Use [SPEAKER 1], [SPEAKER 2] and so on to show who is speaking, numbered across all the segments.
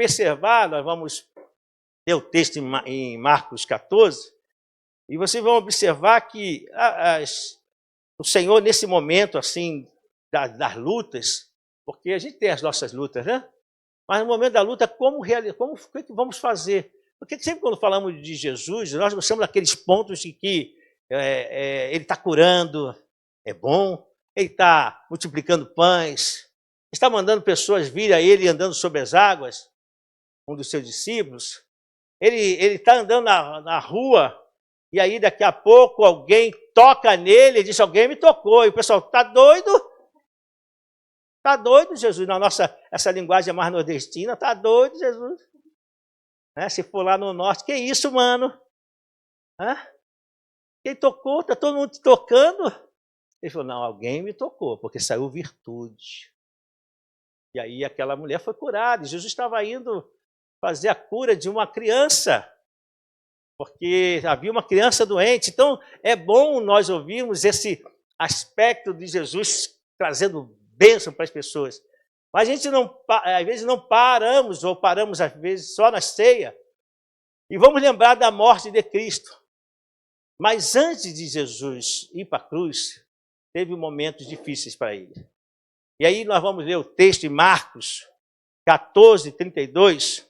[SPEAKER 1] observar, nós vamos ler o texto em Marcos 14, e vocês vão observar que o Senhor, nesse momento assim, das lutas, porque a gente tem as nossas lutas, né? Mas no momento da luta, o que vamos fazer? Porque sempre quando falamos de Jesus, nós gostamos daqueles pontos de que Ele está curando, é bom, Ele está multiplicando pães, está mandando pessoas virem a Ele andando sobre as águas, um dos seus discípulos. Ele está andando na rua, e aí daqui a pouco alguém toca nele e diz, alguém me tocou. E o pessoal, está doido? Está doido, Jesus? Na nossa, essa linguagem mais nordestina, está doido, Jesus? Se for lá no norte, que isso, mano? Quem tocou? Está todo mundo te tocando? Ele falou, não, alguém me tocou, porque saiu virtude. E aí aquela mulher foi curada. E Jesus estava indo fazer a cura de uma criança, porque havia uma criança doente. Então, é bom nós ouvirmos esse aspecto de Jesus trazendo bênção para as pessoas. Mas a gente às vezes não paramos, ou paramos às vezes só na ceia, e vamos lembrar da morte de Cristo. Mas antes de Jesus ir para a cruz, teve momentos difíceis para ele. E aí nós vamos ler o texto em Marcos 14, 32.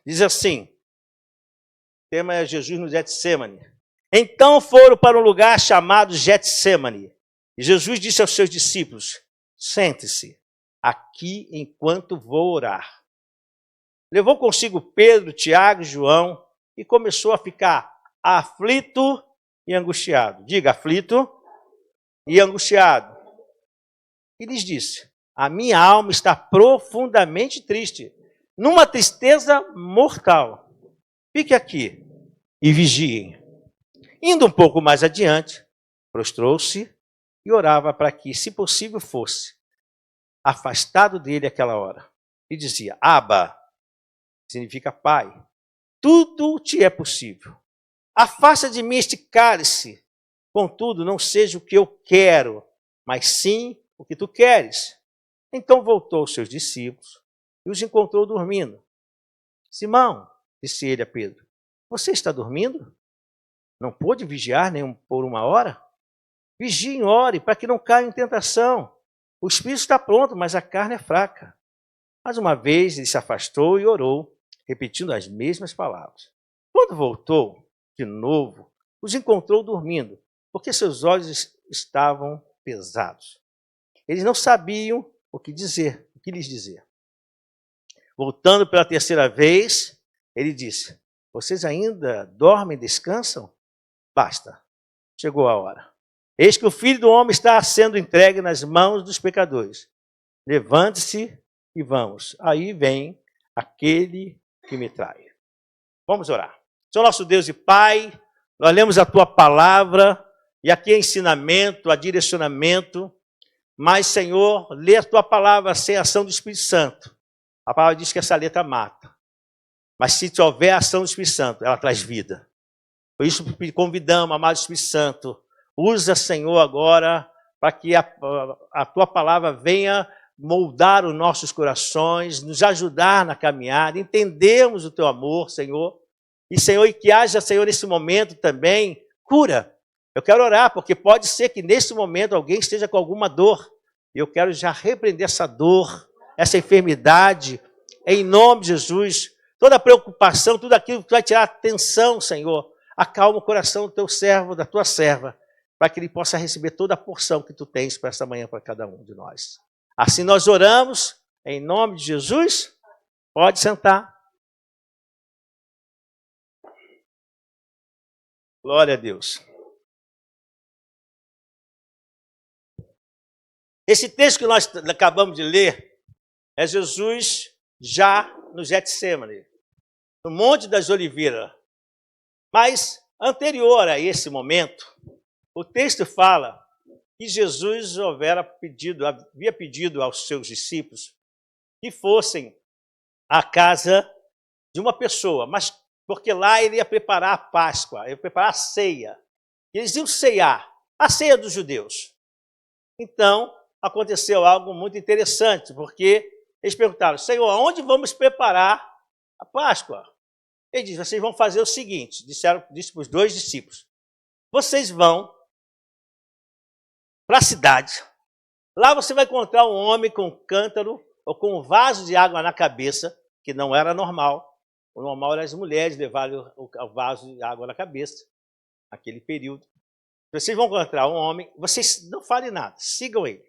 [SPEAKER 1] Diz assim, o tema é Jesus no Getsemane. Então foram para um lugar chamado Getsemane. E Jesus disse aos seus discípulos, sente-se aqui enquanto vou orar. Levou consigo Pedro, Tiago e João e começou a ficar aflito e angustiado. Diga, aflito e angustiado. E lhes disse, a minha alma está profundamente triste, numa tristeza mortal. Fique aqui e vigiem. Indo um pouco mais adiante, prostrou-se e orava para que, se possível fosse, afastado dele aquela hora. E dizia, Abba, significa Pai, tudo te é possível. Afasta de mim este cálice, contudo, não seja o que eu quero, mas sim o que tu queres. Então voltou aos seus discípulos e os encontrou dormindo. Simão, disse ele a Pedro, você está dormindo? Não pôde vigiar nem por uma hora? Vigie e ore para que não caia em tentação. O espírito está pronto, mas a carne é fraca. Mais uma vez ele se afastou e orou, repetindo as mesmas palavras. Quando voltou, de novo, os encontrou dormindo, porque seus olhos estavam pesados. Eles não sabiam o que lhes dizer. Voltando pela terceira vez, ele disse, vocês ainda dormem e descansam? Basta, chegou a hora. Eis que o Filho do Homem está sendo entregue nas mãos dos pecadores. Levante-se e vamos. Aí vem aquele que me trai. Vamos orar. Senhor nosso Deus e Pai, nós lemos a Tua palavra, e aqui é ensinamento, há direcionamento, mas, Senhor, ler a Tua palavra sem a ação do Espírito Santo. A palavra diz que essa letra mata. Mas se houver a ação do Espírito Santo, ela traz vida. Por isso, convidamos, amado Espírito Santo, usa, Senhor, agora, para que a Tua palavra venha moldar os nossos corações, nos ajudar na caminhada, entendermos o Teu amor, Senhor. E, Senhor, e que haja, Senhor, nesse momento também, cura. Eu quero orar, porque pode ser que nesse momento alguém esteja com alguma dor. E eu quero já repreender essa dor, essa enfermidade, em nome de Jesus. Toda preocupação, tudo aquilo que vai tirar a tensão, Senhor, acalma o coração do Teu servo, da Tua serva, para que ele possa receber toda a porção que Tu tens para esta manhã, para cada um de nós. Assim nós oramos, em nome de Jesus. Pode sentar. Glória a Deus. Esse texto que nós acabamos de ler é Jesus já no Getsêmani, no Monte das Oliveiras. Mas, anterior a esse momento, o texto fala que Jesus havia pedido aos seus discípulos que fossem à casa de uma pessoa, mas porque lá ele ia preparar a Páscoa, ia preparar a ceia. Eles iam ceiar, a ceia dos judeus. Então, aconteceu algo muito interessante, porque eles perguntaram: Senhor, aonde vamos preparar a Páscoa? Ele disse: vocês vão fazer o seguinte, disse para os 2 discípulos: vocês vão para a cidade, lá você vai encontrar um homem com um cântaro ou com um vaso de água na cabeça, que não era normal. O normal era as mulheres levarem o vaso de água na cabeça, naquele período. Vocês vão encontrar um homem, vocês não falem nada, sigam ele.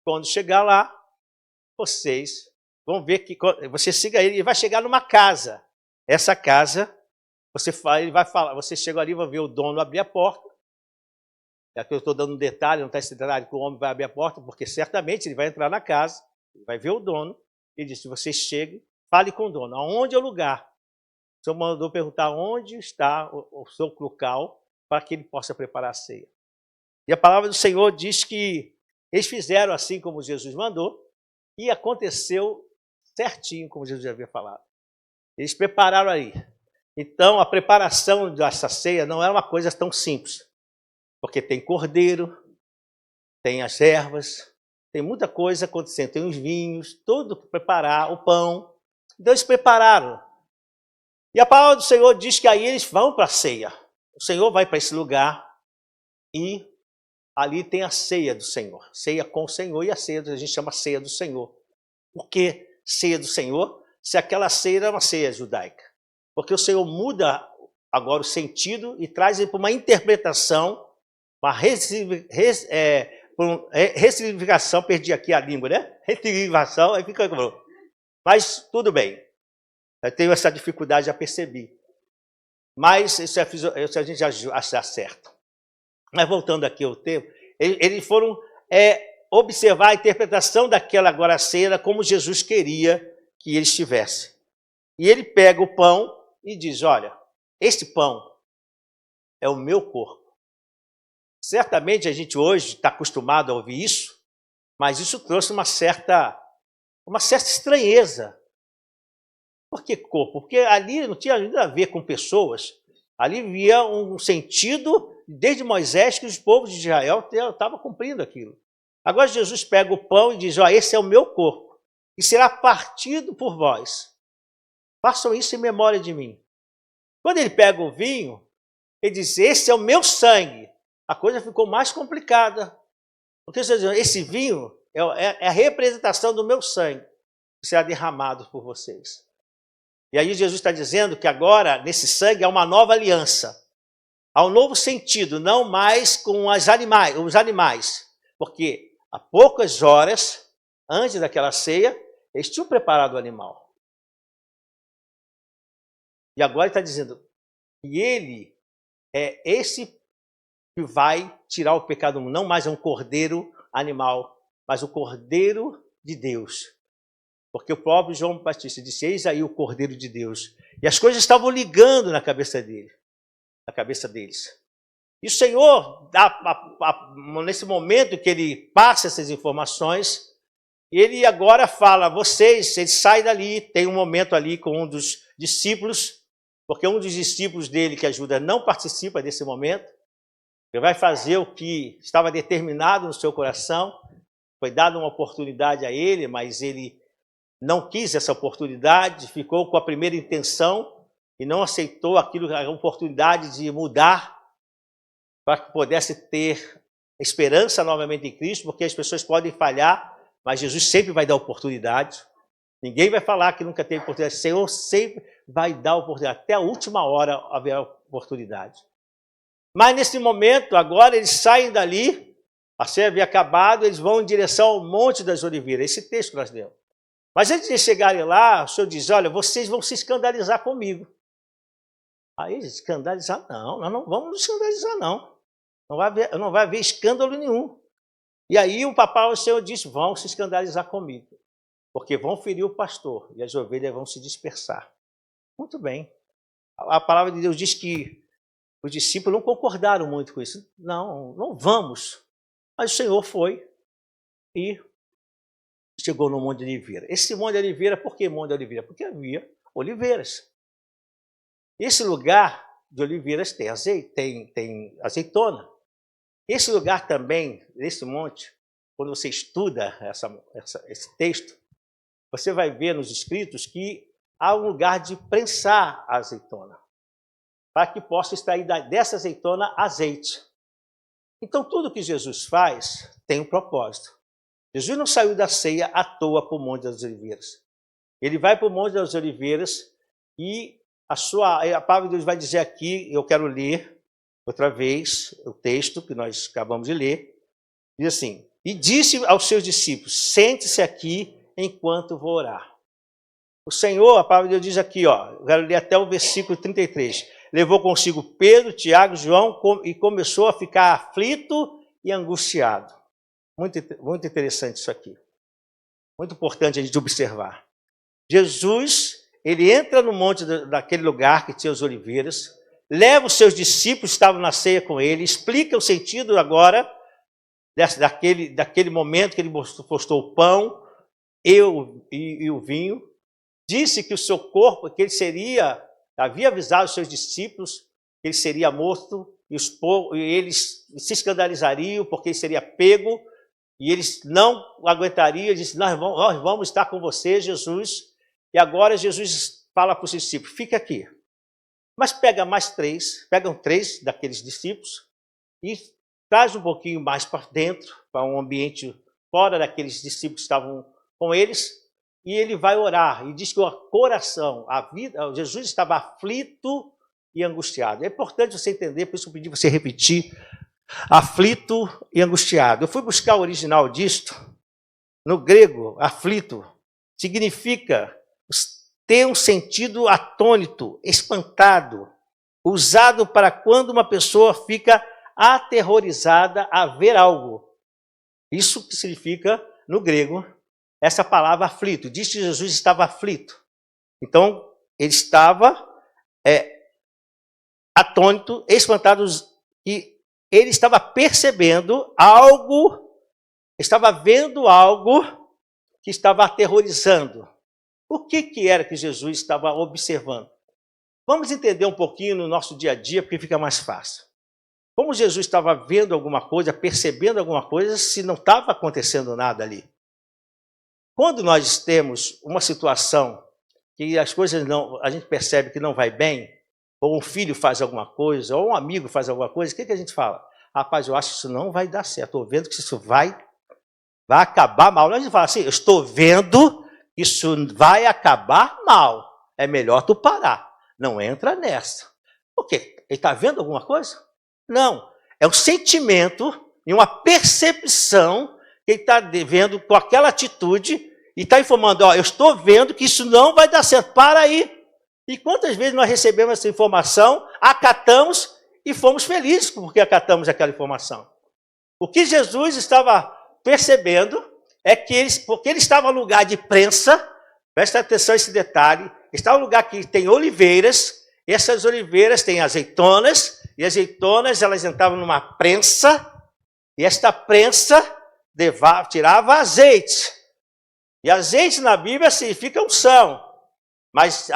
[SPEAKER 1] Quando chegar lá, vocês vão ver que você siga ele, ele vai chegar numa casa. Essa casa, ele vai falar, você chega ali, vai ver o dono abrir a porta. Aqui eu estou dando um detalhe, não está esse detalhe que o homem vai abrir a porta, porque certamente ele vai entrar na casa, vai ver o dono, e diz: vocês cheguem, fale com o dono, aonde é o lugar? O senhor mandou perguntar onde está o seu local, para que ele possa preparar a ceia. E a palavra do Senhor diz que eles fizeram assim como Jesus mandou, e aconteceu certinho como Jesus havia falado. Eles prepararam aí. Então, a preparação dessa ceia não era uma coisa tão simples, porque tem cordeiro, tem as ervas, tem muita coisa acontecendo, tem os vinhos, tudo para preparar, o pão. Então, eles prepararam. E a palavra do Senhor diz que aí eles vão para a ceia. O Senhor vai para esse lugar e ali tem a ceia do Senhor. Ceia com o Senhor, e a ceia a gente chama ceia do Senhor. Por que ceia do Senhor? Se aquela ceia era uma ceia judaica. Porque o Senhor muda agora o sentido e traz ele para uma interpretação, uma ressignificação, perdi aqui a língua, né? Ressignificação, aí fica... Mas tudo bem. Eu tenho essa dificuldade, já percebi. Mas isso a gente já acerta. Mas voltando aqui ao tempo, eles foram observar a interpretação daquela agora ceia como Jesus queria que eles tivessem. E ele pega o pão e diz: olha, este pão é o meu corpo. Certamente a gente hoje está acostumado a ouvir isso, mas isso trouxe uma certa estranheza. Por que corpo? Porque ali não tinha nada a ver com pessoas. Ali havia um sentido, desde Moisés, que os povos de Israel estavam cumprindo aquilo. Agora Jesus pega o pão e diz: ó, esse é o meu corpo, e será partido por vós. Façam isso em memória de mim. Quando ele pega o vinho, ele diz: esse é o meu sangue. A coisa ficou mais complicada. Porque esse vinho é a representação do meu sangue, que será derramado por vocês. E aí Jesus está dizendo que agora, nesse sangue, há uma nova aliança. Há um novo sentido, não mais com os animais. Porque há poucas horas, antes daquela ceia, eles tinham preparado o animal. E agora ele está dizendo que ele é esse que vai tirar o pecado do mundo. Não mais é um cordeiro animal, mas o cordeiro de Deus. Porque o próprio João Batista disse: eis aí o Cordeiro de Deus. E as coisas estavam ligando na cabeça dele, na cabeça deles. E o Senhor, nesse momento que ele passa essas informações, ele agora fala: vocês, ele sai dali, tem um momento ali com um dos discípulos, porque um dos discípulos dele que ajuda não participa desse momento. Ele vai fazer o que estava determinado no seu coração. Foi dada uma oportunidade a ele, mas ele não quis essa oportunidade, ficou com a primeira intenção e não aceitou a oportunidade de mudar para que pudesse ter esperança novamente em Cristo, porque as pessoas podem falhar, mas Jesus sempre vai dar oportunidade. Ninguém vai falar que nunca teve oportunidade. O Senhor sempre vai dar oportunidade. Até a última hora haverá oportunidade. Mas nesse momento, agora eles saem dali, a ceia havia acabado, eles vão em direção ao Monte das Oliveiras. Esse texto que nós lemos. Mas antes de chegarem lá, o Senhor diz: olha, vocês vão se escandalizar comigo. Aí, escandalizar? Não, nós não vamos nos escandalizar, não. Não vai haver escândalo nenhum. E aí o Senhor disse: vão se escandalizar comigo. porque vão ferir o pastor e as ovelhas vão se dispersar. Muito bem. A palavra de Deus diz que os discípulos não concordaram muito com isso. Não, não vamos. Mas o Senhor foi e chegou no Monte de Oliveira. Esse Monte de Oliveira, por que Monte de Oliveira? Porque havia oliveiras. Esse lugar de oliveiras tem azeite, tem azeitona. Esse lugar também, esse monte, quando você estuda esse texto, você vai ver nos escritos que há um lugar de prensar a azeitona, para que possa extrair dessa azeitona azeite. Então, tudo que Jesus faz tem um propósito. Jesus não saiu da ceia à toa para o Monte das Oliveiras. Ele vai para o Monte das Oliveiras e a palavra de Deus vai dizer aqui, eu quero ler outra vez o texto que nós acabamos de ler. Diz assim: e disse aos seus discípulos, sente-se aqui enquanto vou orar. O Senhor, a palavra de Deus diz aqui, eu quero ler até o versículo 33. Levou consigo Pedro, Tiago, João e começou a ficar aflito e angustiado. Muito interessante isso aqui. Muito importante a gente observar. Jesus, ele entra no monte daquele lugar que tinha as oliveiras, leva os seus discípulos que estavam na ceia com ele, explica o sentido agora daquele momento que ele postou o pão e o vinho, disse que o seu corpo, que ele havia avisado os seus discípulos que ele seria morto e eles se escandalizariam porque ele seria pego e eles não aguentariam. Ele disse, nós vamos estar com você, Jesus. E agora Jesus fala para os discípulos, fica aqui. Mas pegam três daqueles discípulos e traz um pouquinho mais para dentro, para um ambiente fora daqueles discípulos que estavam com eles, e ele vai orar. E diz que o coração, Jesus estava aflito e angustiado. É importante você entender, por isso eu pedi você repetir, aflito e angustiado. Eu fui buscar o original disto. No grego, aflito significa ter um sentido atônito, espantado, usado para quando uma pessoa fica aterrorizada a ver algo. Isso que significa, no grego, essa palavra aflito. Diz que Jesus estava aflito. Então, ele estava atônito, espantado, e ele estava percebendo algo, estava vendo algo que estava aterrorizando. O que era que Jesus estava observando? Vamos entender um pouquinho no nosso dia a dia, porque fica mais fácil. Como Jesus estava vendo alguma coisa, percebendo alguma coisa, se não estava acontecendo nada ali? Quando nós temos uma situação que as coisas a gente percebe que não vai bem, ou um filho faz alguma coisa, ou um amigo faz alguma coisa, o que a gente fala? Rapaz, eu acho que isso não vai dar certo, estou vendo que isso vai acabar mal. A gente fala assim, eu estou vendo que isso vai acabar mal, é melhor tu parar, não entra nessa. Por quê? Ele está vendo alguma coisa? Não, é um sentimento e uma percepção que ele está vendo com aquela atitude e está informando, eu estou vendo que isso não vai dar certo, para aí. E quantas vezes nós recebemos essa informação, acatamos e fomos felizes porque acatamos aquela informação. O que Jesus estava percebendo é que porque ele estava no lugar de prensa, presta atenção a esse detalhe, está no lugar que tem oliveiras, e essas oliveiras têm azeitonas, e as azeitonas elas entravam numa prensa, e esta prensa tirava azeite. E azeite na Bíblia significa unção, mas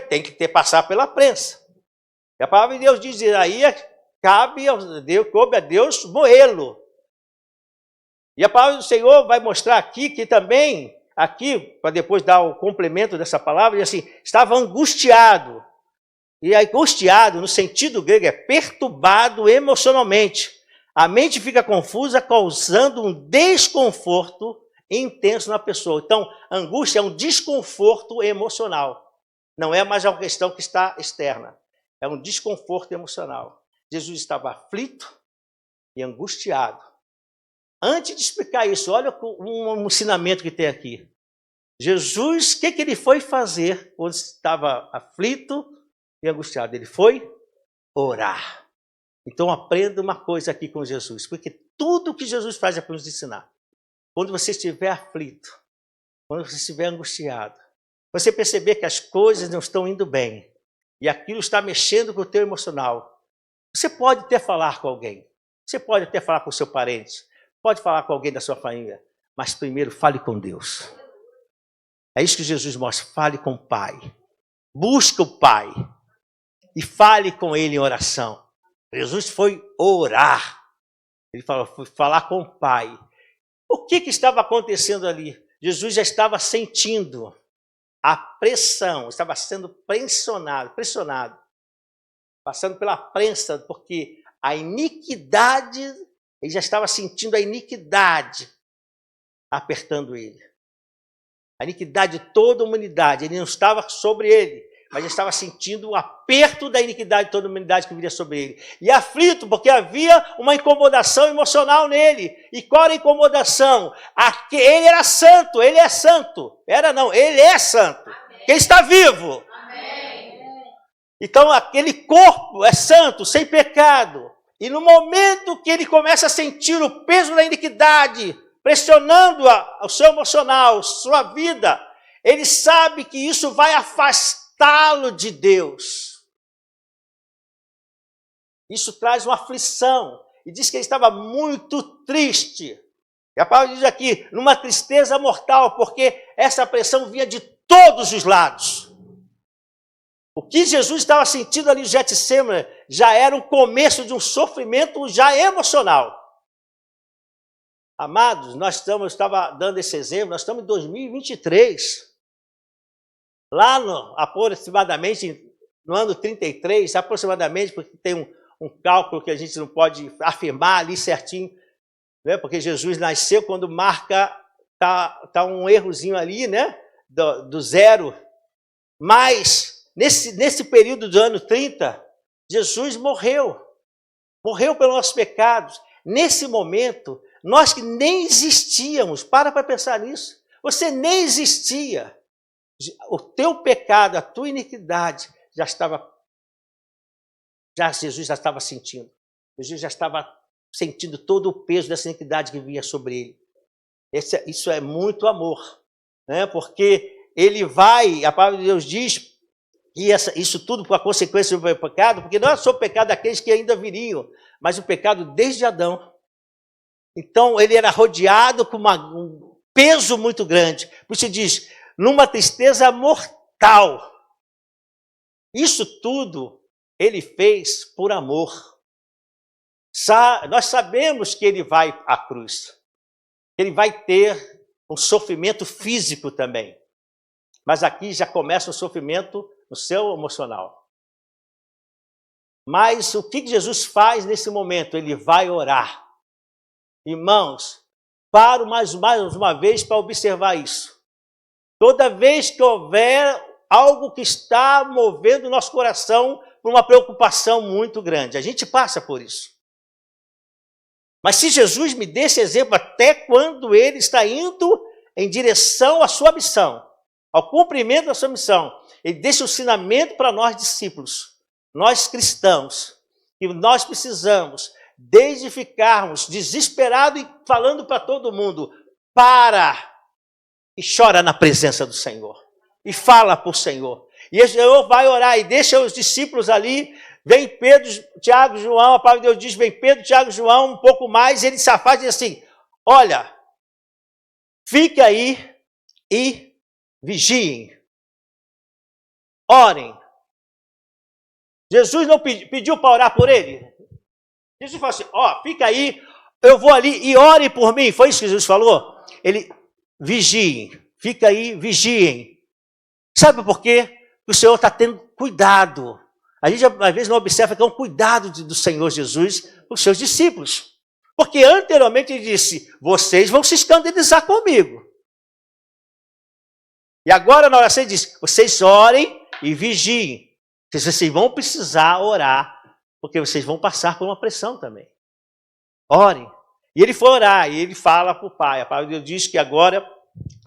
[SPEAKER 1] tem que passar pela prensa. E a palavra de Deus diz, aí coube a Deus moê-lo. E a palavra do Senhor vai mostrar aqui que também, para depois dar o complemento dessa palavra, diz assim, estava angustiado. E angustiado, no sentido grego, é perturbado emocionalmente. A mente fica confusa, causando um desconforto intenso na pessoa. Então, angústia é um desconforto emocional. Não é mais uma questão que está externa. É um desconforto emocional. Jesus estava aflito e angustiado. Antes de explicar isso, olha um ensinamento que tem aqui. Jesus, o que ele foi fazer quando estava aflito e angustiado? Ele foi orar. Então aprenda uma coisa aqui com Jesus, porque tudo que Jesus faz é para nos ensinar. Quando você estiver aflito, quando você estiver angustiado, você perceber que as coisas não estão indo bem e aquilo está mexendo com o teu emocional, você pode até falar com alguém, você pode até falar com o seu parente, pode falar com alguém da sua família, mas primeiro fale com Deus. É isso que Jesus mostra, fale com o Pai. Busca o Pai e fale com Ele em oração. Jesus foi orar. Ele falou, foi falar com o Pai. O que estava acontecendo ali? Jesus já estava sentindo a pressão, estava sendo pressionado, passando pela prensa, porque a iniquidade, ele já estava sentindo a iniquidade apertando ele. A iniquidade de toda a humanidade, ele não estava sobre ele, mas ele estava sentindo o aperto da iniquidade de toda a humanidade que viria sobre ele. E aflito, porque havia uma incomodação emocional nele. E qual era a incomodação? Ele era santo, ele é santo. Ele é santo. Amém. Quem está vivo. Amém. Então aquele corpo é santo, sem pecado. E no momento que ele começa a sentir o peso da iniquidade, pressionando o seu emocional, sua vida, ele sabe que isso vai afastá-lo de Deus. Isso traz uma aflição. E diz que ele estava muito triste. E a palavra diz aqui, numa tristeza mortal, porque essa pressão vinha de todos os lados. O que Jesus estava sentindo ali no Getsemane já era o começo de um sofrimento já emocional. Amados, eu estava dando esse exemplo, nós estamos em 2023. Lá aproximadamente, no ano 33, aproximadamente, porque tem um cálculo que a gente não pode afirmar ali certinho, né? Porque Jesus nasceu quando marca, tá um errozinho ali, né? Do zero. Mas, nesse período do ano 30, Jesus morreu pelos nossos pecados. Nesse momento, nós que nem existíamos, para pensar nisso, você nem existia, o teu pecado, a tua iniquidade, Jesus já estava sentindo, Jesus já estava sentindo todo o peso dessa iniquidade que vinha sobre ele. Isso é muito amor, né? Porque a palavra de Deus diz que isso tudo com a consequência do pecado, porque não é só o pecado daqueles que ainda viriam, mas o pecado desde Adão. Então, ele era rodeado com um peso muito grande. Por isso diz, numa tristeza mortal. Isso tudo ele fez por amor. Nós sabemos que ele vai à cruz. Ele vai ter um sofrimento físico também. Mas aqui já começa o sofrimento no seu emocional. Mas o que Jesus faz nesse momento? Ele vai orar. Irmãos, paro mais uma vez para observar isso. Toda vez que houver algo que está movendo o nosso coração por uma preocupação muito grande, a gente passa por isso. Mas se Jesus me dê esse exemplo até quando ele está indo em direção à sua missão, ao cumprimento da sua missão, ele deixa o ensinamento para nós discípulos, nós cristãos, que nós precisamos, desde ficarmos desesperados e falando para todo mundo, para e chora na presença do Senhor. E fala para o Senhor. E o Senhor vai orar e deixa os discípulos ali. Vem Pedro, Tiago, João, a palavra de Deus diz, vem Pedro, Tiago, João, um pouco mais, ele se afasta e diz assim, olha, fique aí e vigiem. Orem. Jesus não pediu para orar por ele? Jesus falou assim, fica aí, eu vou ali e ore por mim. Foi isso que Jesus falou? Ele, vigiem, fica aí, vigiem. Sabe por quê? Porque o Senhor está tendo cuidado. A gente às vezes não observa que é um cuidado do Senhor Jesus para os seus discípulos. Porque anteriormente ele disse, vocês vão se escandalizar comigo. E agora na oração ele diz, vocês orem e vigiem. Vocês vão precisar orar, porque vocês vão passar por uma pressão também. Orem. E ele foi orar, e ele fala para o Pai. A palavra de Deus diz que agora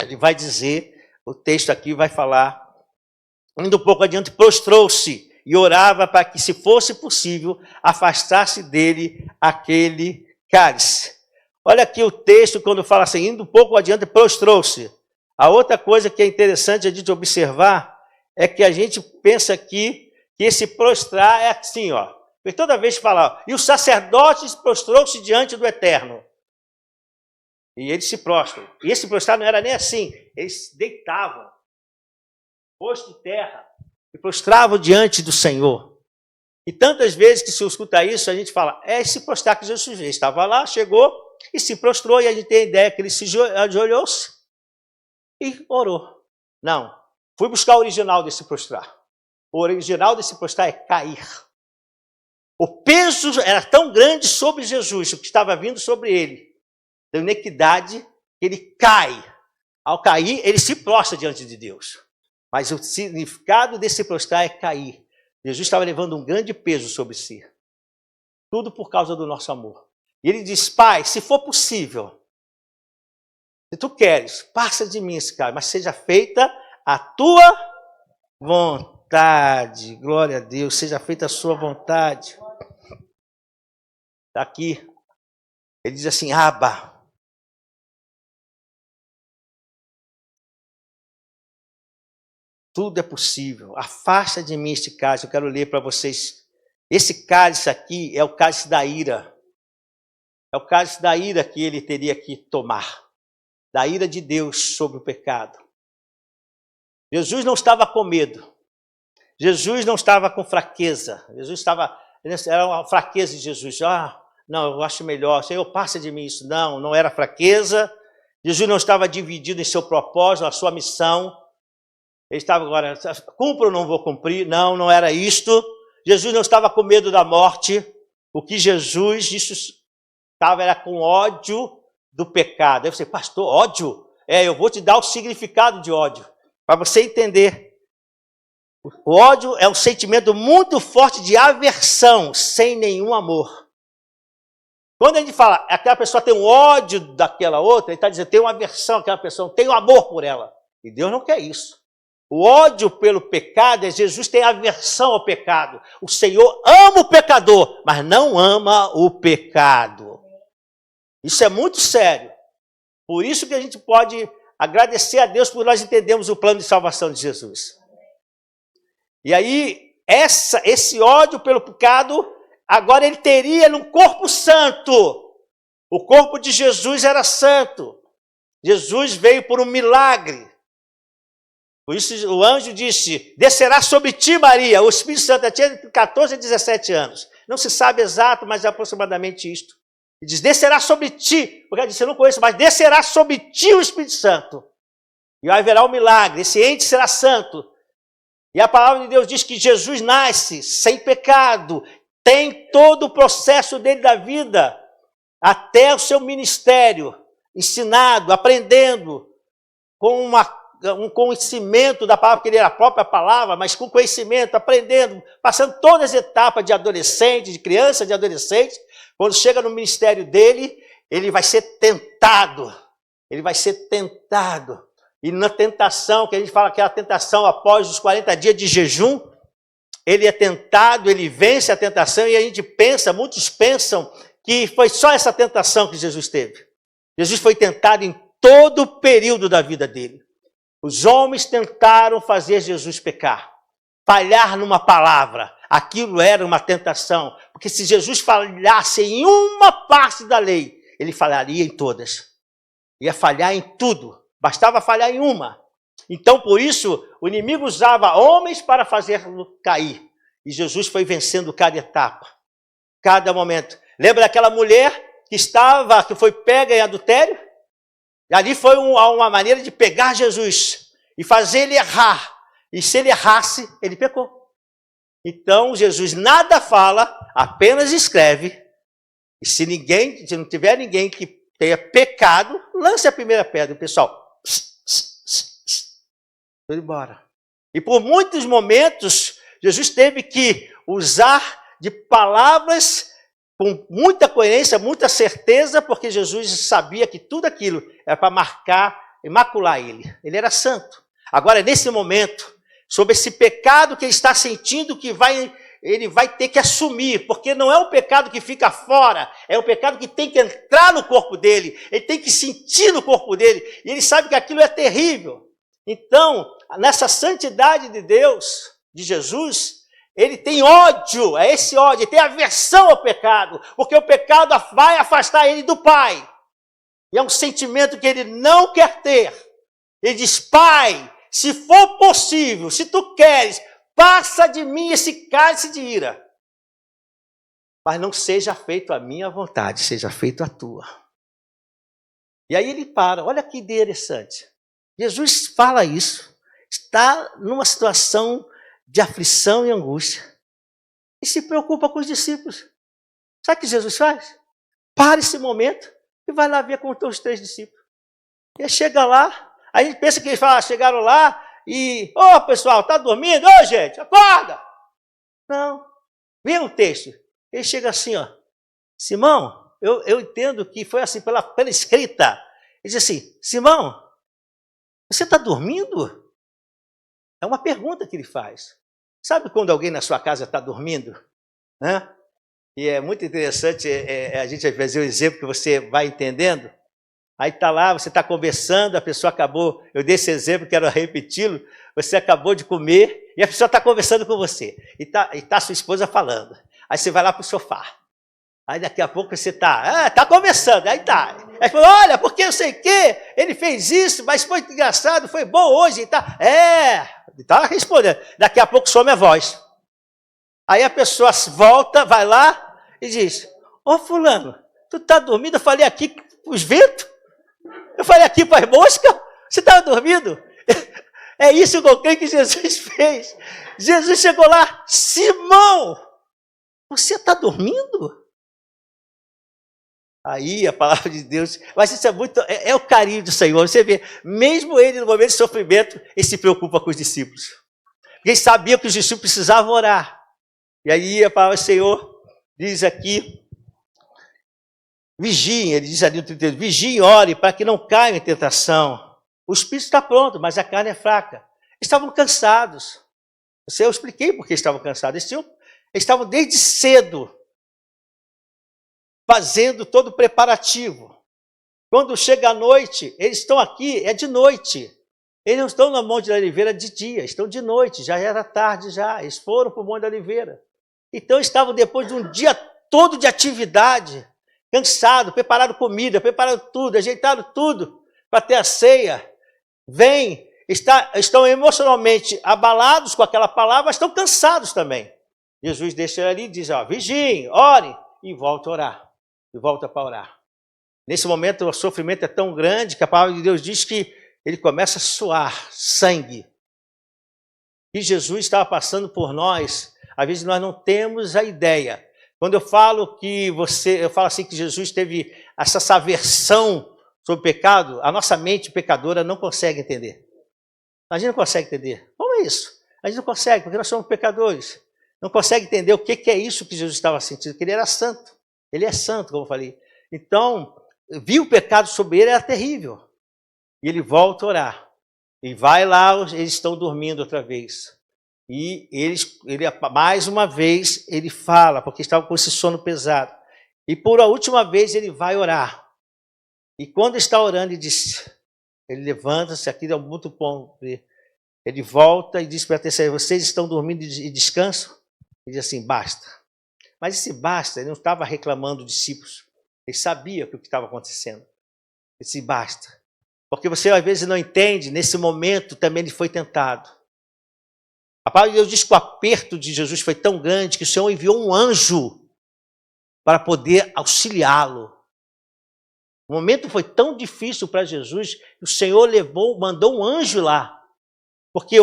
[SPEAKER 1] ele vai dizer, o texto aqui vai falar, indo um pouco adiante, prostrou-se e orava para que, se fosse possível, afastasse dele aquele cálice. Olha aqui o texto, quando fala assim, indo um pouco adiante, prostrou-se. A outra coisa que é interessante a gente observar é que a gente pensa aqui que esse prostrar é assim, ó. E toda vez que fala, e o sacerdote prostrou-se diante do Eterno. E eles se prostram. E esse prostrar não era nem assim. Eles deitavam, rosto de terra, e prostravam diante do Senhor. E tantas vezes que se escuta isso, a gente fala, é esse prostrar que Jesus fez. Estava lá, chegou e se prostrou, e a gente tem a ideia que ele se ajoelhou-se e orou. Não. Fui buscar o original desse prostrar. O original desse prostrar é cair. O peso era tão grande sobre Jesus, o que estava vindo sobre ele, da iniquidade, que ele cai. Ao cair, ele se prostra diante de Deus. Mas o significado desse prostrar é cair. Jesus estava levando um grande peso sobre si. Tudo por causa do nosso amor. E ele diz, Pai, se for possível, se tu queres, passa de mim esse cara, mas seja feita a tua vontade. Glória a Deus, seja feita a sua vontade. Está aqui. Ele diz assim, Abba. Tudo é possível. Afasta de mim este cálice. Eu quero ler para vocês. Esse cálice aqui é o cálice da ira. É o cálice da ira que ele teria que tomar. Da ira de Deus sobre o pecado. Jesus não estava com medo. Jesus não estava com fraqueza. Jesus estava... Era uma fraqueza de Jesus. Não, eu acho melhor. Senhor, passa de mim isso. Não, não era fraqueza. Jesus não estava dividido em seu propósito, na sua missão. Ele estava agora, cumpro ou não vou cumprir? Não, não era isto. Jesus não estava com medo da morte. O que Jesus estava era com ódio do pecado. Aí você, pastor, ódio? Eu vou te dar o significado de ódio, para você entender. O ódio é um sentimento muito forte de aversão, sem nenhum amor. Quando a gente fala, aquela pessoa tem um ódio daquela outra, ele está dizendo, tem uma aversão àquela pessoa, tem um amor por ela. E Deus não quer isso. O ódio pelo pecado é Jesus tem aversão ao pecado. O Senhor ama o pecador, mas não ama o pecado. Isso é muito sério. Por isso que a gente pode agradecer a Deus por nós entendermos o plano de salvação de Jesus. E aí, esse ódio pelo pecado, agora ele teria no corpo santo. O corpo de Jesus era santo. Jesus veio por um milagre. Por isso o anjo disse, descerá sobre ti, Maria. O Espírito Santo tinha entre 14 e 17 anos. Não se sabe exato, mas é aproximadamente isto. Ele diz, descerá sobre ti. Porque ela disse, eu não conheço, mas descerá sobre ti o Espírito Santo. E haverá um milagre, esse ente será santo. E a palavra de Deus diz que Jesus nasce sem pecado. Tem todo o processo dele da vida. Até o seu ministério. Ensinado, aprendendo. Com um conhecimento da palavra, porque ele era a própria palavra, mas com conhecimento, aprendendo, passando todas as etapas de adolescente, de criança, de adolescente. Quando chega no ministério dele, ele vai ser tentado. Ele vai ser tentado. E na tentação, que a gente fala que é a tentação após os 40 dias de jejum, ele é tentado, ele vence a tentação, e a gente pensa, muitos pensam que foi só essa tentação que Jesus teve. Jesus foi tentado em todo o período da vida dele. Os homens tentaram fazer Jesus pecar, falhar numa palavra. Aquilo era uma tentação, porque se Jesus falhasse em uma parte da lei, ele falharia em todas. Ia falhar em tudo, bastava falhar em uma. Então, por isso, o inimigo usava homens para fazê-lo cair. E Jesus foi vencendo cada etapa, cada momento. Lembra daquela mulher que foi pega em adultério? E ali foi uma maneira de pegar Jesus e fazer ele errar. E se ele errasse, ele pecou. Então, Jesus nada fala, apenas escreve. E se não tiver ninguém que tenha pecado, lance a primeira pedra. O pessoal, foi embora. E por muitos momentos, Jesus teve que usar de palavras com muita coerência, muita certeza, porque Jesus sabia que tudo aquilo era para marcar e macular ele. Ele era santo. Agora, nesse momento, sobre esse pecado que ele está sentindo, que vai ele vai ter que assumir, porque não é um pecado que fica fora, é um pecado que tem que entrar no corpo dele, ele tem que sentir no corpo dele, e ele sabe que aquilo é terrível. Então, nessa santidade de Deus, de Jesus, ele tem ódio, é esse ódio, ele tem aversão ao pecado, porque o pecado vai afastar ele do Pai. E é um sentimento que ele não quer ter. Ele diz: Pai, se for possível, se tu queres, passa de mim esse cálice de ira. Mas não seja feito a minha vontade, seja feito a tua. E aí ele para, olha que interessante. Jesus fala isso, está numa situação de aflição e angústia, e se preocupa com os discípulos. Sabe o que Jesus faz? Para esse momento e vai lá ver como estão os 3 discípulos. E ele chega lá, aí a gente pensa que eles chegaram lá e, pessoal, está dormindo? Gente, acorda! Não, vê o texto. Ele chega assim, Simão, eu entendo que foi assim pela escrita. Ele diz assim: Simão, você está dormindo? É uma pergunta que ele faz. Sabe quando alguém na sua casa está dormindo? Né? E é muito interessante a gente fazer o exemplo que você vai entendendo. Aí está lá, você está conversando, a pessoa acabou, eu dei esse exemplo, quero repeti-lo, você acabou de comer e a pessoa está conversando com você. E tá sua esposa falando. Aí você vai lá para o sofá. Aí daqui a pouco você está conversando, aí tá. Aí fala: olha, porque eu sei que ele fez isso, mas foi engraçado, foi bom hoje. Está respondendo. Daqui a pouco some a voz. Aí a pessoa volta, vai lá e diz: fulano, tu está dormindo? Eu falei aqui para os ventos, eu falei aqui para as moscas, você estava dormindo? É isso que eu creio que Jesus fez. Jesus chegou lá: Simão, você está dormindo? Aí a palavra de Deus, mas isso é o carinho do Senhor. Você vê, mesmo ele no momento de sofrimento, ele se preocupa com os discípulos. Porque ele sabia que os discípulos precisavam orar. E aí a palavra do Senhor diz aqui: vigiem, ele diz ali no 32, vigiem e ore para que não caiam em tentação. O espírito está pronto, mas a carne é fraca. Eles estavam cansados. Eu expliquei por que estavam cansados. Eles estavam desde cedo fazendo todo o preparativo. Quando chega a noite, eles estão aqui, é de noite. Eles não estão no Monte da Oliveira de dia, estão de noite, já era tarde já. Eles foram para o Monte da Oliveira. Então estavam depois de um dia todo de atividade, cansados, prepararam comida, prepararam tudo, ajeitaram tudo para ter a ceia. Estão emocionalmente abalados com aquela palavra, mas estão cansados também. Jesus deixa ele ali e diz: vigiem, orem, e volta a orar. E volta para orar. Nesse momento o sofrimento é tão grande que a palavra de Deus diz que ele começa a suar sangue. E Jesus estava passando por nós, às vezes nós não temos a ideia. Quando eu falo assim que Jesus teve essa aversão sobre o pecado, a nossa mente pecadora não consegue entender. A gente não consegue entender. Como é isso? A gente não consegue, porque nós somos pecadores. Não consegue entender o que é isso que Jesus estava sentindo, que ele era santo. Ele é santo, como eu falei. Então, viu o pecado sobre ele, era terrível. E ele volta a orar. E vai lá, eles estão dormindo outra vez. E ele mais uma vez, ele fala, porque estava com esse sono pesado. E por a última vez, ele vai orar. E quando está orando, ele levanta-se, aqui é muito bom. Ele volta e diz para a terceira: vocês estão dormindo e descansam? Ele diz assim: basta. Mas esse basta, ele não estava reclamando dos discípulos. Ele sabia o que estava acontecendo. Ele disse: basta. Porque você às vezes não entende, nesse momento também ele foi tentado. A palavra de Deus diz que o aperto de Jesus foi tão grande que o Senhor enviou um anjo para poder auxiliá-lo. O momento foi tão difícil para Jesus que o Senhor mandou um anjo lá. Porque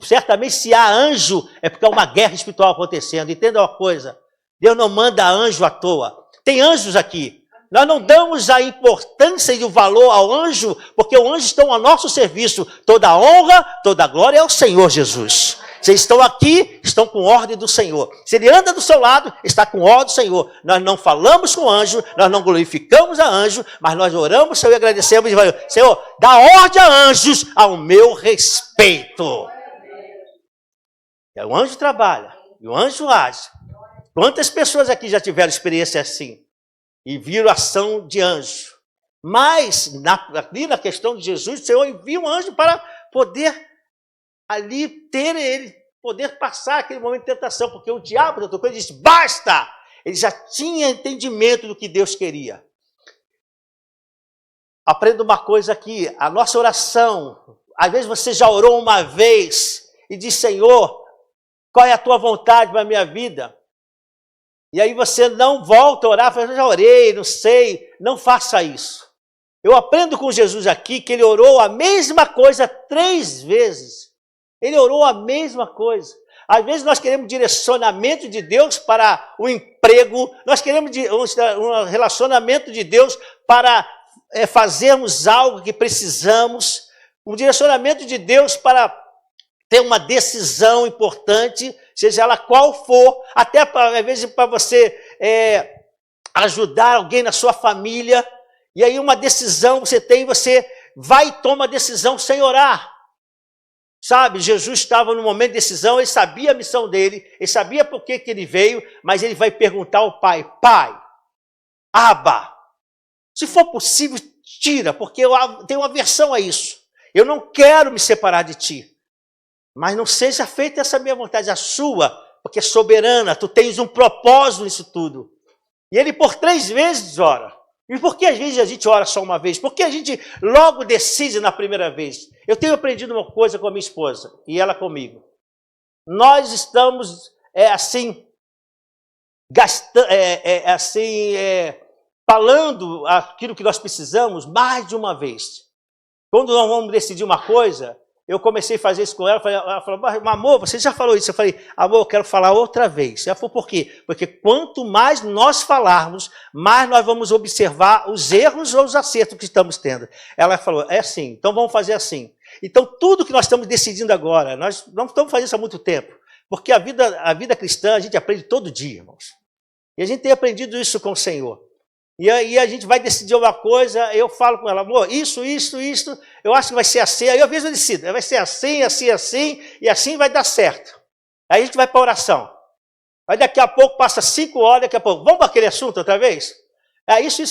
[SPEAKER 1] certamente se há anjo, é porque há uma guerra espiritual acontecendo. Entenda uma coisa: Deus não manda anjo à toa. Tem anjos aqui. Nós não damos a importância e o valor ao anjo, porque os anjos estão a nosso serviço. Toda a honra, toda a glória é ao Senhor Jesus. Se eles estão aqui, estão com ordem do Senhor. Se ele anda do seu lado, está com ordem do Senhor. Nós não falamos com anjo, nós não glorificamos a anjo, mas nós oramos, Senhor, e agradecemos. E Senhor, dá ordem a anjos ao meu respeito. O anjo trabalha. e o anjo age. Quantas pessoas aqui já tiveram experiência assim? E viram ação de anjo. Mas, ali na questão de Jesus, o Senhor envia um anjo para poder ali ter ele, poder passar aquele momento de tentação, porque o diabo tentou ele disse, basta! Ele já tinha entendimento do que Deus queria. Aprenda uma coisa aqui, a nossa oração, às vezes você já orou uma vez e diz, Senhor, qual é a tua vontade para a minha vida? E aí você não volta a orar, fala, já orei, não sei, não faça isso. Eu aprendo com Jesus aqui que ele orou a mesma coisa 3 vezes. Ele orou a mesma coisa. Às vezes nós queremos direcionamento de Deus para o emprego, nós queremos um relacionamento de Deus para fazermos algo que precisamos, um direcionamento de Deus para ter uma decisão importante, seja ela qual for, até às vezes para você ajudar alguém na sua família, e aí uma decisão você tem, você vai e toma a decisão sem orar. Sabe, Jesus estava no momento de decisão, ele sabia a missão dele, ele sabia por que ele veio, mas ele vai perguntar ao Pai, Pai, Abba, se for possível, tira, porque eu tenho aversão a isso. Eu não quero me separar de ti. Mas não seja feita essa minha vontade, a sua, porque é soberana, tu tens um propósito nisso tudo. E ele por 3 vezes ora. E por que às vezes a gente ora só uma vez? Por que a gente logo decide na primeira vez? Eu tenho aprendido uma coisa com a minha esposa, e ela comigo. Nós estamos, falando aquilo que nós precisamos mais de uma vez. Quando nós vamos decidir uma coisa, eu comecei a fazer isso com ela, ela falou, amor, você já falou isso? Eu falei, amor, eu quero falar outra vez. Ela falou, por quê? Porque quanto mais nós falarmos, mais nós vamos observar os erros ou os acertos que estamos tendo. Ela falou, é assim, então vamos fazer assim. Então tudo que nós estamos decidindo agora, nós não estamos fazendo isso há muito tempo, porque a vida cristã a gente aprende todo dia, irmãos. E a gente tem aprendido isso com o Senhor. E aí a gente vai decidir uma coisa, eu falo com ela, amor, isso, eu acho que vai ser assim. Aí às vezes eu decido, vai ser assim, e assim vai dar certo. Aí a gente vai para a oração. Aí daqui a pouco passa 5 horas, daqui a pouco, vamos para aquele assunto outra vez? É isso.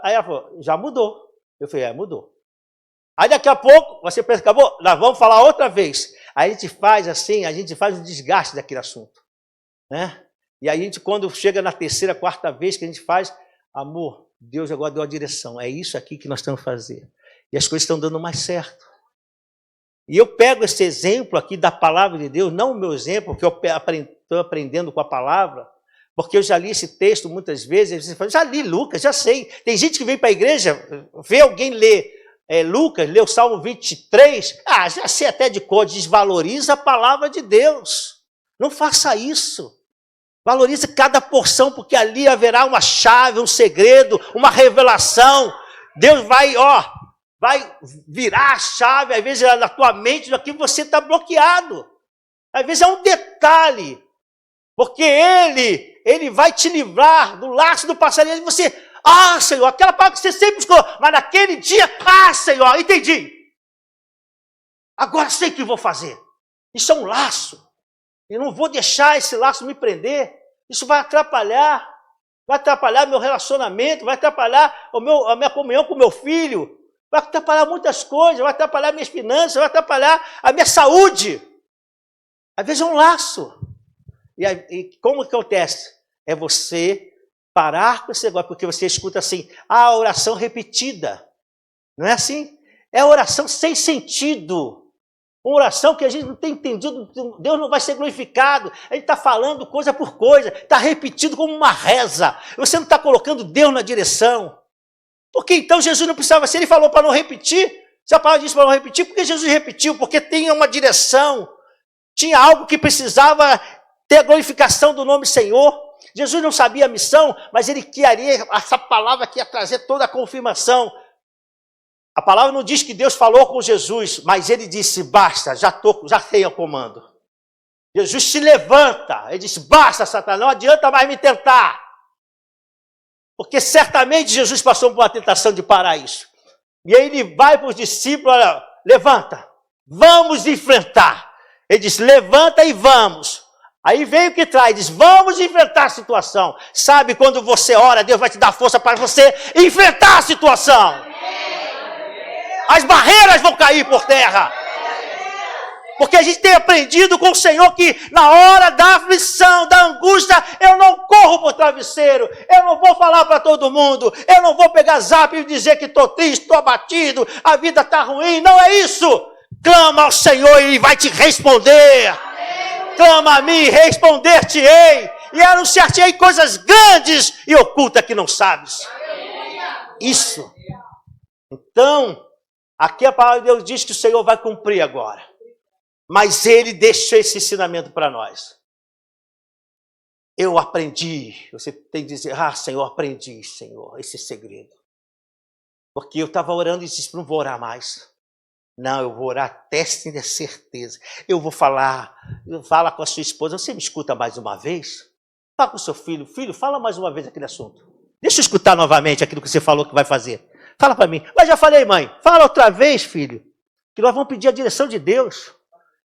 [SPEAKER 1] Aí ela falou, já mudou. Eu falei, mudou. Aí daqui a pouco, você pensa, acabou, nós vamos falar outra vez. Aí a gente faz assim, a gente faz o desgaste daquele assunto. Né? E aí a gente, quando chega na 3ª, 4ª vez que a gente faz, amor, Deus agora deu a direção, é isso aqui que nós temos que fazer. E as coisas estão dando mais certo. E eu pego esse exemplo aqui da palavra de Deus, não o meu exemplo, que eu estou aprendendo com a palavra, porque eu já li esse texto muitas vezes, você fala, já li Lucas, já sei. Tem gente que vem para a igreja, vê alguém ler Lucas, lê o Salmo 23, já sei até de cor, desvaloriza a palavra de Deus. Não faça isso. Valorize cada porção, porque ali haverá uma chave, um segredo, uma revelação. Deus vai virar a chave, às vezes na tua mente, daquilo que você está bloqueado. Às vezes é um detalhe, porque Ele vai te livrar do laço do passarinho. E você, Senhor, aquela palavra que você sempre buscou, mas naquele dia, Senhor, entendi. Agora sei o que vou fazer. Isso é um laço. Eu não vou deixar esse laço me prender. Isso vai atrapalhar meu relacionamento, vai atrapalhar a minha comunhão com o meu filho, vai atrapalhar muitas coisas, vai atrapalhar minhas finanças, vai atrapalhar a minha saúde. Às vezes é um laço. E como acontece? É você parar com esse negócio, porque você escuta assim, a oração repetida. Não é assim? É oração sem sentido. Uma oração que a gente não tem entendido, Deus não vai ser glorificado. A gente está falando coisa por coisa, está repetido como uma reza. Você não está colocando Deus na direção. Porque então Jesus não precisava ser, ele falou para não repetir. Se a palavra disse para não repetir, porque Jesus repetiu? Porque tinha uma direção, tinha algo que precisava ter a glorificação do nome Senhor. Jesus não sabia a missão, mas ele queria, essa palavra que ia trazer toda a confirmação. A palavra não diz que Deus falou com Jesus, mas ele disse, basta, já tenho o comando. Jesus se levanta, ele disse, basta, Satanás, não adianta mais me tentar. Porque certamente Jesus passou por uma tentação de parar isso. E aí ele vai para os discípulos, olha, levanta, vamos enfrentar. Ele diz, levanta e vamos. Aí vem o que traz, diz, vamos enfrentar a situação. Sabe, quando você ora, Deus vai te dar força para você enfrentar a situação. As barreiras vão cair por terra. Porque a gente tem aprendido com o Senhor que na hora da aflição, da angústia, eu não corro por travesseiro, eu não vou falar para todo mundo, eu não vou pegar zap e dizer que estou triste, estou abatido, a vida está ruim, não é isso. Clama ao Senhor e Ele vai te responder. Clama a mim, responder-te-ei, e anunciar-te-ei coisas grandes e ocultas que não sabes. Isso. Então, aqui a palavra de Deus diz que o Senhor vai cumprir agora. Mas Ele deixou esse ensinamento para nós. Eu aprendi. Você tem que dizer, Senhor, aprendi, Senhor, esse segredo. Porque eu estava orando e disse, não vou orar mais. Não, eu vou orar até sem ter certeza. Eu vou falar, fala com a sua esposa, você me escuta mais uma vez? Fala com o seu filho, fala mais uma vez aquele assunto. Deixa eu escutar novamente aquilo que você falou que vai fazer. Fala para mim. Mas já falei, mãe. Fala outra vez, filho. Que nós vamos pedir a direção de Deus.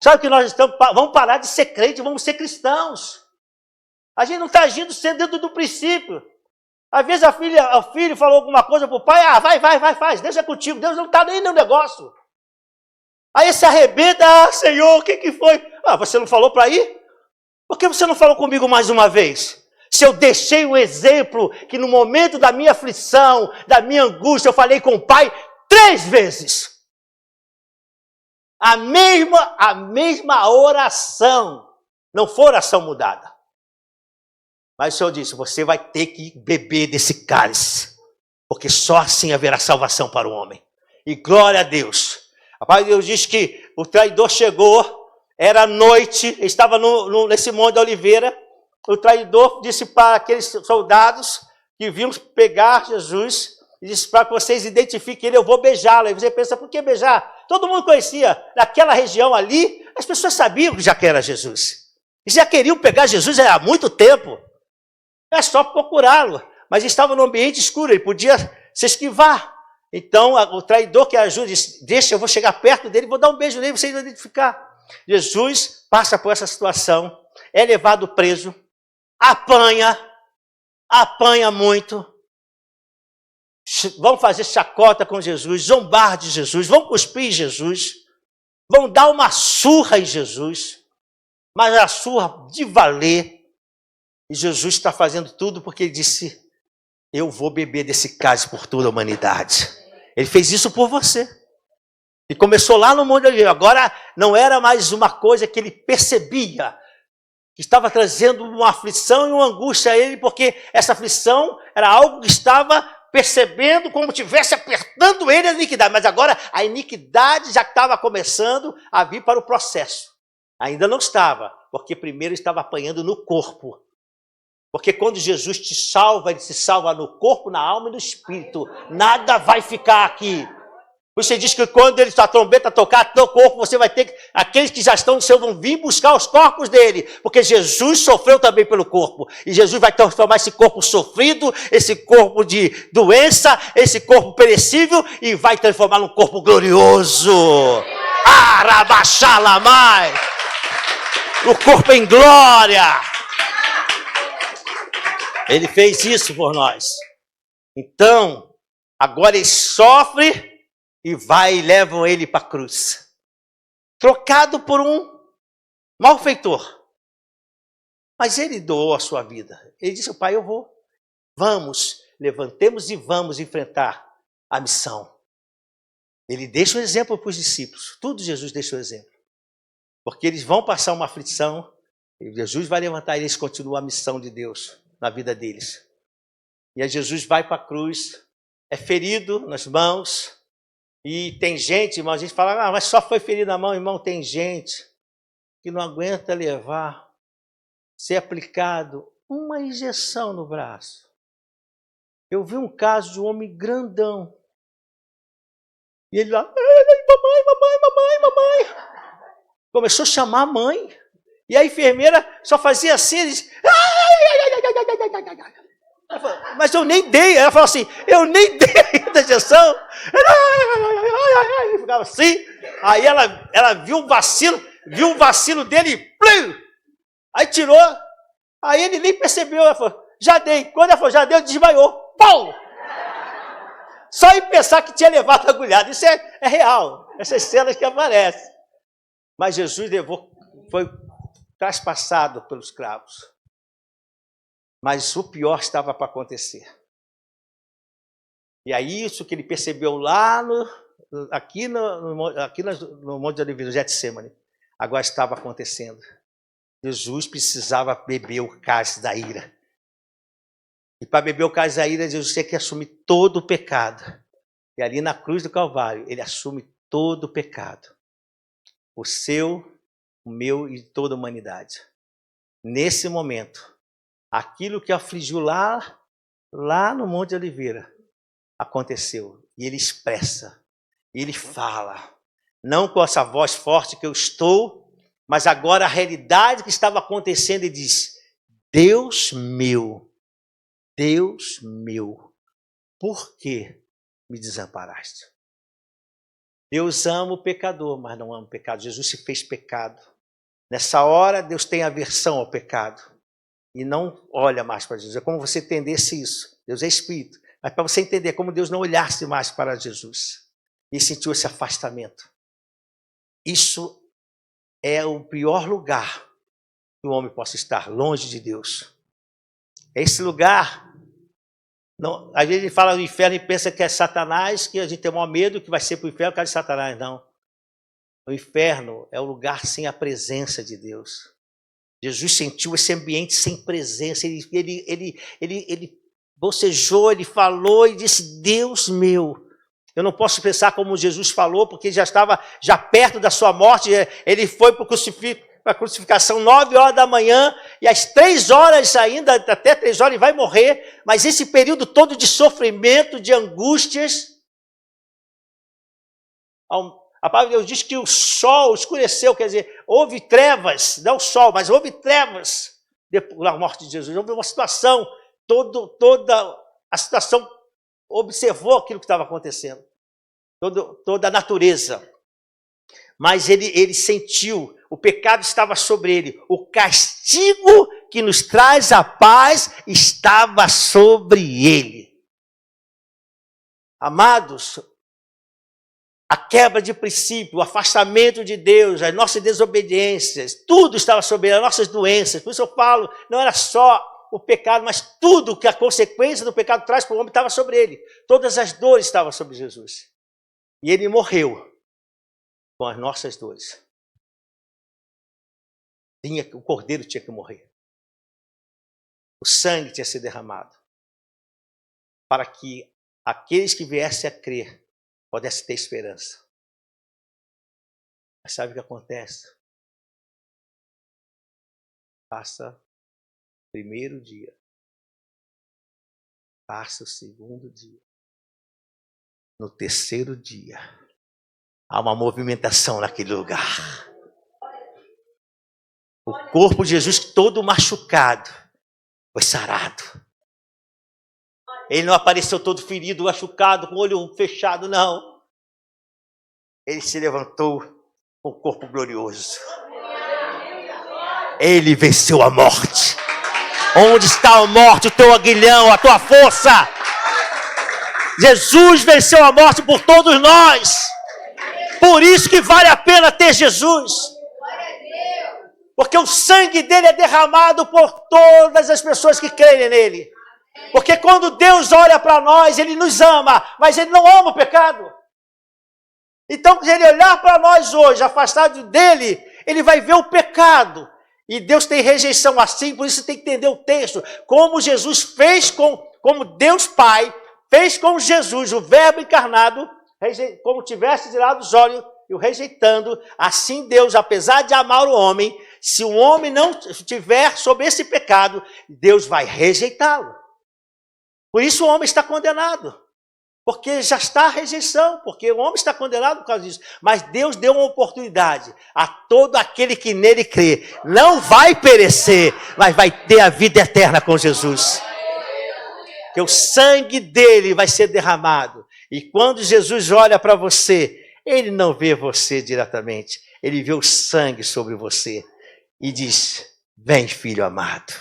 [SPEAKER 1] Sabe que nós vamos parar de ser crente, vamos ser cristãos. A gente não está agindo dentro do princípio. Às vezes o filho falou alguma coisa para o pai, vai, faz, Deus é contigo, Deus não está nem no negócio. Aí se arrebenta, Senhor, o que foi? Você não falou para ir? Por que você não falou comigo mais uma vez? Se eu deixei o exemplo que no momento da minha aflição, da minha angústia, eu falei com o pai 3 vezes. A mesma oração. Não foi oração mudada. Mas o Senhor disse, você vai ter que beber desse cálice. Porque só assim haverá salvação para o homem. E glória a Deus. A palavra de Deus diz que o traidor chegou, era noite, estava nesse monte da oliveira. O traidor disse para aqueles soldados que vinham pegar Jesus, e disse para que vocês identifiquem ele, eu vou beijá-lo. Aí você pensa, por que beijar? Todo mundo conhecia, naquela região ali, as pessoas sabiam que já que era Jesus. E já queriam pegar Jesus há muito tempo. É só procurá-lo. Mas estava no ambiente escuro, ele podia se esquivar. Então o traidor que ajuda disse, deixa, eu vou chegar perto dele, vou dar um beijo nele, vocês vão identificar. Jesus passa por essa situação, é levado preso, apanha muito. Vão fazer chacota com Jesus, zombar de Jesus, vão cuspir em Jesus, vão dar uma surra em Jesus, mas a surra de valer. E Jesus está fazendo tudo porque ele disse, eu vou beber desse cálice por toda a humanidade. Ele fez isso por você. E começou lá no Monte de Oliveira. Agora não era mais uma coisa que ele percebia, que estava trazendo uma aflição e uma angústia a ele, porque essa aflição era algo que estava percebendo como estivesse apertando ele a iniquidade. Mas agora a iniquidade já estava começando a vir para o processo. Ainda não estava, porque primeiro estava apanhando no corpo. Porque quando Jesus te salva, Ele se salva no corpo, na alma e no espírito. Nada vai ficar aqui. Você diz que quando a trombeta tocar no corpo, você vai ter que... Aqueles que já estão no céu vão vir buscar os corpos dele. Porque Jesus sofreu também pelo corpo. E Jesus vai transformar esse corpo sofrido, esse corpo de doença, esse corpo perecível, e vai transformar num corpo glorioso. Arabaxalamai! O corpo em glória! Ele fez isso por nós. Então, agora ele sofre e vai e levam ele para a cruz. Trocado por um malfeitor. Mas ele doou a sua vida. Ele disse, pai, eu vou. Vamos, levantemos e vamos enfrentar a missão. Ele deixa o exemplo para os discípulos. Tudo Jesus deixa o exemplo. Porque eles vão passar uma aflição. E Jesus vai levantar e eles continuam a missão de Deus na vida deles. E aí Jesus vai para a cruz, é ferido nas mãos, e tem gente, irmão, a gente fala, mas só foi ferido na mão, irmão, tem gente que não aguenta levar, ser aplicado uma injeção no braço. Eu vi um caso de um homem grandão, e ele lá, mamãe, começou a chamar a mãe, e a enfermeira só fazia assim, ele disse, mas eu nem dei. Ela falou assim, eu nem dei a injeção. Ele ficava assim. Aí ela viu o vacilo dele. Aí tirou, aí ele nem percebeu, ela falou, já dei. Quando ela falou, já deu, desmaiou. Pau! Só em pensar que tinha levado a agulhada. Isso é real, essas cenas que aparecem. Mas Jesus foi traspassado pelos cravos. Mas o pior estava para acontecer. E aí isso que ele percebeu lá aqui no Monte de Oliveira, no Getsemane, agora estava acontecendo. Jesus precisava beber o cálice da ira. E para beber o cálice da ira, Jesus tinha que assumir todo o pecado. E ali na cruz do Calvário, ele assume todo o pecado. O seu, o meu e toda a humanidade. Nesse momento, aquilo que afligiu lá no Monte de Oliveira, aconteceu. E ele expressa, ele fala, não com essa voz forte que eu estou, mas agora a realidade que estava acontecendo, ele diz, Deus meu, por que me desamparaste? Deus ama o pecador, mas não ama o pecado. Jesus se fez pecado. Nessa hora, Deus tem aversão ao pecado. E não olha mais para Jesus. É como você entendesse isso. Deus é Espírito. Mas para você entender, é como Deus não olhasse mais para Jesus. E sentiu esse afastamento. Isso é o pior lugar que o homem possa estar, longe de Deus. É esse lugar... Não, às vezes ele fala do inferno e pensa que é Satanás, que a gente tem o maior medo que vai ser para o inferno por causa de Satanás. Não. O inferno é o lugar sem a presença de Deus. Jesus sentiu esse ambiente sem presença. Ele bocejou, ele falou e disse, Deus meu. Eu não posso pensar como Jesus falou, porque já estava perto da sua morte. Ele foi para a crucificação 9 horas da manhã, e às 3 horas ainda, até 3 horas ele vai morrer, mas esse período todo de sofrimento, de angústias, a palavra de Deus diz que o sol escureceu, quer dizer, houve trevas, não o sol, mas houve trevas depois da morte de Jesus. Houve uma situação, toda a situação observou aquilo que estava acontecendo, toda a natureza. Mas ele sentiu, o pecado estava sobre ele. O castigo que nos traz a paz estava sobre ele. Amados, a quebra de princípio, o afastamento de Deus, as nossas desobediências, tudo estava sobre ele, as nossas doenças. Por isso eu falo, não era só o pecado, mas tudo que a consequência do pecado traz para o homem estava sobre ele. Todas as dores estavam sobre Jesus. E ele morreu com as nossas dores. O cordeiro tinha que morrer. O sangue tinha sido derramado. Para que aqueles que viessem a crer pudessem ter esperança. Mas sabe o que acontece? Passa o primeiro dia. Passa o segundo dia. No terceiro dia, há uma movimentação naquele lugar. O corpo de Jesus todo machucado foi sarado. Ele não apareceu todo ferido, machucado, com o olho fechado, não. Ele se levantou com o corpo glorioso. Ele venceu a morte. Onde está a morte, o teu aguilhão, a tua força? Jesus venceu a morte por todos nós. Por isso que vale a pena ter Jesus. Porque o sangue dele é derramado por todas as pessoas que creem nele. Porque quando Deus olha para nós, ele nos ama, mas ele não ama o pecado. Então, se ele olhar para nós hoje, afastado dele, ele vai ver o pecado. E Deus tem rejeição assim, por isso tem que entender o texto. Como Jesus fez como Deus Pai fez com Jesus, o Verbo encarnado, como tivesse tirado os olhos e o rejeitando, assim Deus, apesar de amar o homem, se o homem não estiver sob esse pecado, Deus vai rejeitá-lo. Por isso o homem está condenado. Porque já está a rejeição, porque o homem está condenado por causa disso. Mas Deus deu uma oportunidade a todo aquele que nele crê. Não vai perecer, mas vai ter a vida eterna com Jesus. Que o sangue dele vai ser derramado. E quando Jesus olha para você, ele não vê você diretamente. Ele vê o sangue sobre você. E diz, Vem, filho amado.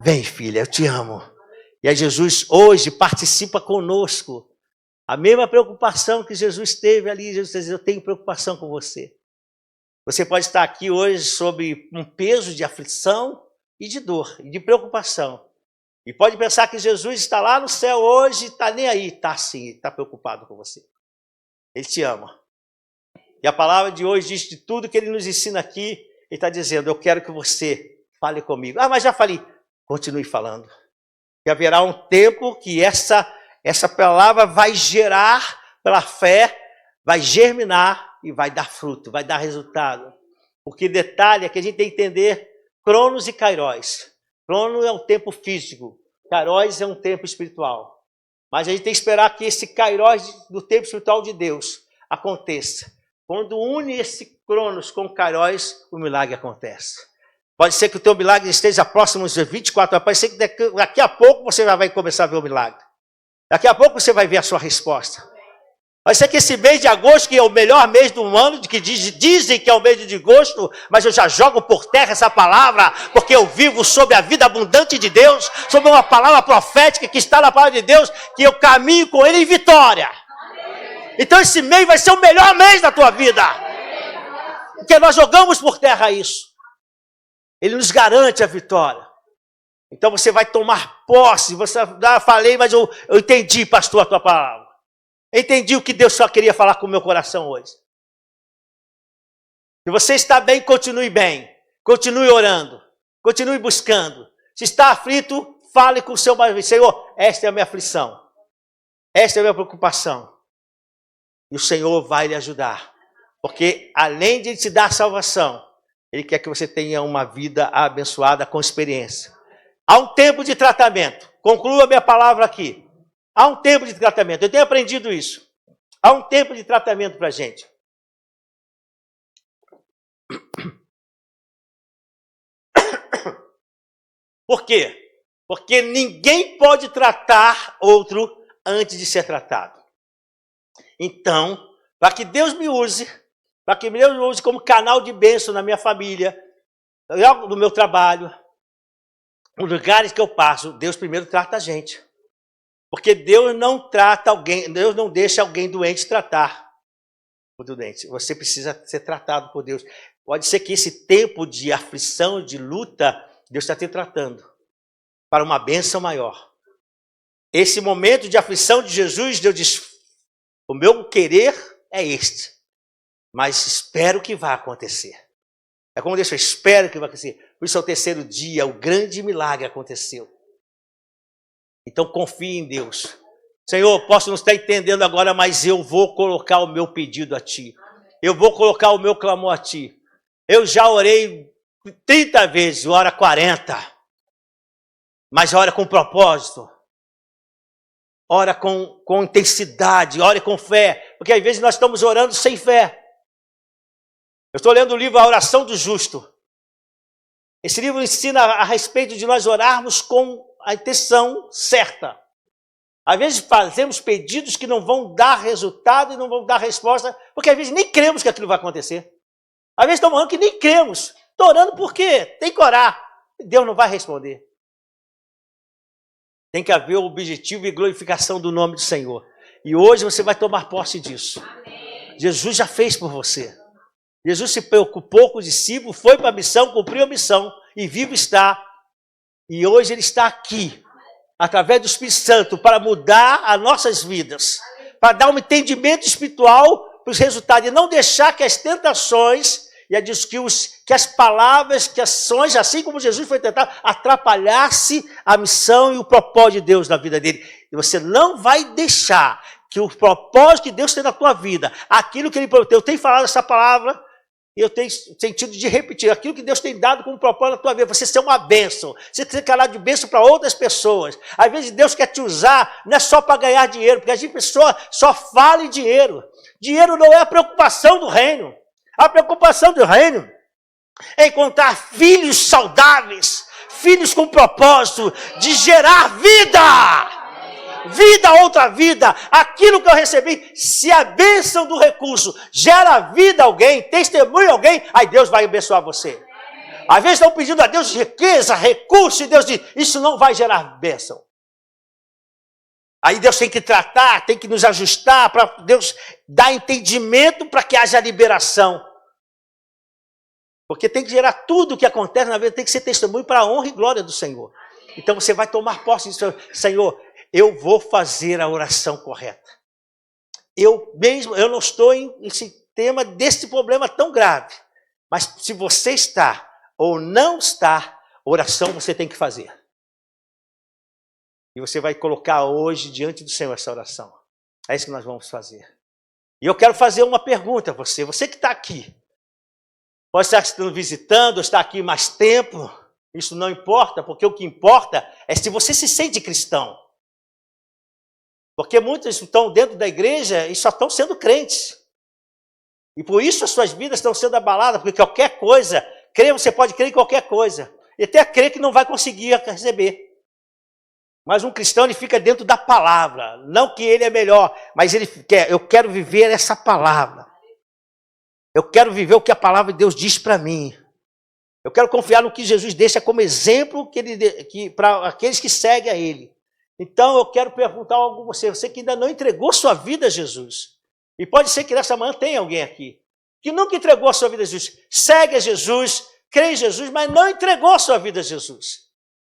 [SPEAKER 1] Vem, filha, eu te amo. E aí Jesus hoje participa conosco. A mesma preocupação que Jesus teve ali. Jesus diz, eu tenho preocupação com você. Você pode estar aqui hoje sob um peso de aflição e de dor, e de preocupação. E pode pensar que Jesus está lá no céu hoje, está nem aí. Está sim, está preocupado com você. Ele te ama. E a palavra de hoje diz de tudo que ele nos ensina aqui, ele está dizendo, eu quero que você fale comigo. Ah, mas já falei. Continue falando. E haverá um tempo que essa palavra vai gerar pela fé, vai germinar e vai dar fruto, vai dar resultado. Porque detalhe é que a gente tem que entender Cronos e Kairos. Cronos é um tempo físico, Kairos é um tempo espiritual. Mas a gente tem que esperar que esse Kairos do tempo espiritual de Deus aconteça. Quando une esse Cronos com o Kairos, o milagre acontece. Pode ser que o teu milagre esteja próximo de 24 horas. Pode ser que daqui a pouco você já vai começar a ver o milagre. Daqui a pouco você vai ver a sua resposta. Pode ser que esse mês de agosto, que é o melhor mês do ano, que dizem que é o mês de agosto, mas eu já jogo por terra essa palavra, porque eu vivo sobre a vida abundante de Deus, sobre uma palavra profética que está na palavra de Deus, que eu caminho com ele em vitória. Então esse mês vai ser o melhor mês da tua vida. Porque nós jogamos por terra isso. Ele nos garante a vitória. Então você vai tomar posse. Você falei, mas eu entendi, pastor, a tua palavra. Eu entendi o que Deus só queria falar com o meu coração hoje. Se você está bem, continue bem. Continue orando. Continue buscando. Se está aflito, fale com o seu marido. Senhor, esta é a minha aflição. Esta é a minha preocupação. E o Senhor vai lhe ajudar. Porque além de te dar salvação, Ele quer que você tenha uma vida abençoada com experiência. Há um tempo de tratamento. Concluo a minha palavra aqui. Há um tempo de tratamento. Eu tenho aprendido isso. Há um tempo de tratamento para a gente. Por quê? Porque ninguém pode tratar outro antes de ser tratado. Então, para que Deus me use, para que Deus me use como canal de bênção na minha família, no meu trabalho, nos lugares que eu passo, Deus primeiro trata a gente. Porque Deus não trata alguém, Deus não deixa alguém doente tratar o doente. Você precisa ser tratado por Deus. Pode ser que esse tempo de aflição, de luta, Deus está te tratando para uma bênção maior. Esse momento de aflição de Jesus, Deus diz, o meu querer é este, mas espero que vá acontecer. É como Deus, eu espero que vá acontecer. Por isso, ao terceiro dia, o grande milagre aconteceu. Então, confie em Deus. Senhor, posso não estar entendendo agora, mas eu vou colocar o meu pedido a Ti. Eu vou colocar o meu clamor a Ti. Eu já orei 30 vezes, ora 40. Mas ora com propósito. Ora com intensidade, ore com fé. Porque às vezes nós estamos orando sem fé. Eu estou lendo o livro A Oração do Justo. Esse livro ensina a respeito de nós orarmos com a intenção certa. Às vezes fazemos pedidos que não vão dar resultado e não vão dar resposta, porque às vezes nem cremos que aquilo vai acontecer. Às vezes estamos orando que nem cremos. Estou orando por quê? Tem que orar. Deus não vai responder. Tem que haver o objetivo e glorificação do nome do Senhor. E hoje você vai tomar posse disso. Amém. Jesus já fez por você. Jesus se preocupou com os discípulos, foi para a missão, cumpriu a missão e vivo está. E hoje Ele está aqui, através do Espírito Santo, para mudar as nossas vidas, para dar um entendimento espiritual para os resultados, e não deixar que as tentações e que as palavras, que as ações, assim como Jesus foi tentado, atrapalhasse a missão e o propósito de Deus na vida dele. E você não vai deixar que o propósito que Deus tem na tua vida, aquilo que Ele prometeu, eu tenho falado essa palavra, e eu tenho sentido de repetir, aquilo que Deus tem dado como propósito na tua vida, você ser uma bênção, você ser canal de bênção para outras pessoas. Às vezes Deus quer te usar, não é só para ganhar dinheiro, porque a pessoa só fala em dinheiro. Dinheiro não é a preocupação do reino. A preocupação do reino é encontrar filhos saudáveis, filhos com propósito de gerar vida. Vida, outra vida, aquilo que eu recebi, se a bênção do recurso gera vida a alguém, testemunha a alguém, aí Deus vai abençoar você. Às vezes estão pedindo a Deus riqueza, recurso, e Deus diz, isso não vai gerar bênção. Aí Deus tem que tratar, tem que nos ajustar, para Deus dar entendimento para que haja liberação. Porque tem que gerar tudo o que acontece na vida, tem que ser testemunho para a honra e glória do Senhor. Então você vai tomar posse disso. Senhor, eu vou fazer a oração correta. Eu não estou nesse tema desse problema tão grave. Mas se você está ou não está, oração você tem que fazer. E você vai colocar hoje diante do Senhor essa oração. É isso que nós vamos fazer. E eu quero fazer uma pergunta a você. Você que está aqui. Pode estar estando visitando, estar aqui mais tempo. Isso não importa, porque o que importa é se você se sente cristão. Porque muitos estão dentro da igreja e só estão sendo crentes. E por isso as suas vidas estão sendo abaladas, porque qualquer coisa, você pode crer em qualquer coisa. E até crer que não vai conseguir receber. Mas um cristão, ele fica dentro da palavra. Não que ele é melhor, mas ele quer, eu quero viver essa palavra. Eu quero viver o que a palavra de Deus diz para mim. Eu quero confiar no que Jesus deixa como exemplo para aqueles que seguem a Ele. Então eu quero perguntar algo a você. Você que ainda não entregou sua vida a Jesus. E pode ser que nessa manhã tenha alguém aqui que nunca entregou a sua vida a Jesus. Segue a Jesus, crê em Jesus, mas não entregou a sua vida a Jesus.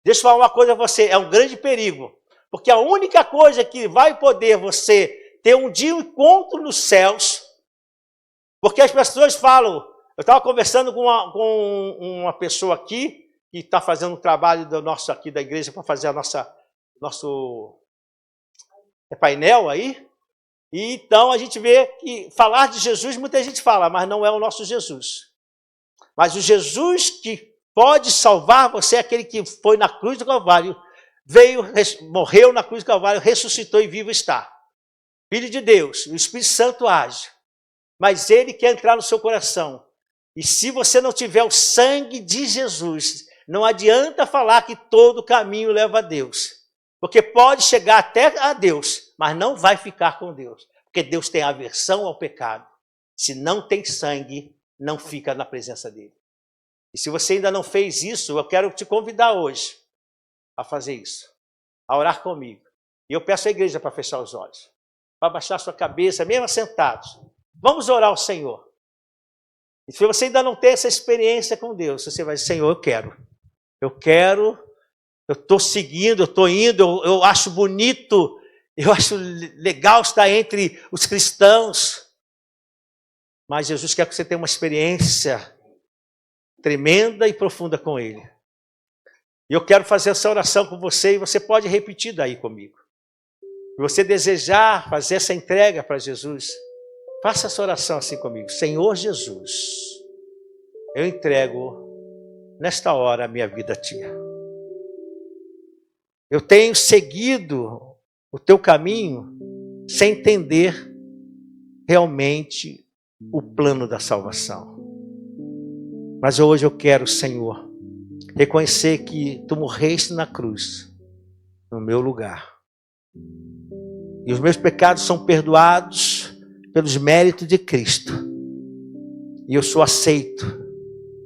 [SPEAKER 1] Deixa eu falar uma coisa a você, é um grande perigo. Porque a única coisa que vai poder você ter um dia um encontro nos céus, porque as pessoas falam, eu estava conversando com uma pessoa aqui, que está fazendo um trabalho aqui da igreja para fazer nosso painel aí, e então a gente vê que falar de Jesus, muita gente fala, mas não é o nosso Jesus. Mas o Jesus que pode salvar você é aquele que foi na cruz do Calvário, morreu na cruz do Calvário, ressuscitou e vivo está. Filho de Deus, o Espírito Santo age. Mas ele quer entrar no seu coração. E se você não tiver o sangue de Jesus, não adianta falar que todo caminho leva a Deus. Porque pode chegar até a Deus, mas não vai ficar com Deus. Porque Deus tem aversão ao pecado. Se não tem sangue, não fica na presença dele. E se você ainda não fez isso, eu quero te convidar hoje a fazer isso. A orar comigo. E eu peço à igreja para fechar os olhos. Para baixar sua cabeça, mesmo sentados. Vamos orar ao Senhor. E se você ainda não tem essa experiência com Deus, você vai dizer, Senhor, eu estou seguindo, eu estou indo, eu acho bonito, eu acho legal estar entre os cristãos. Mas Jesus quer que você tenha uma experiência tremenda e profunda com Ele. E eu quero fazer essa oração com você e você pode repetir daí comigo. Se você desejar fazer essa entrega para Jesus, faça essa oração assim comigo. Senhor Jesus, eu entrego nesta hora a minha vida a Ti. Eu tenho seguido o Teu caminho sem entender realmente o plano da salvação. Mas hoje eu quero, Senhor, reconhecer que Tu morreste na cruz, no meu lugar. E os meus pecados são perdoados pelos méritos de Cristo. E eu sou aceito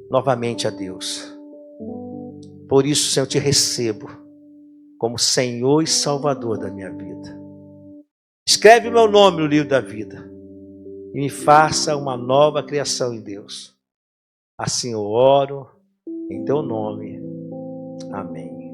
[SPEAKER 1] novamente a Deus. Por isso, Senhor, eu Te recebo como Senhor e Salvador da minha vida. Escreve meu nome no livro da vida e me faça uma nova criação em Deus. Assim eu oro em Teu nome. Amém.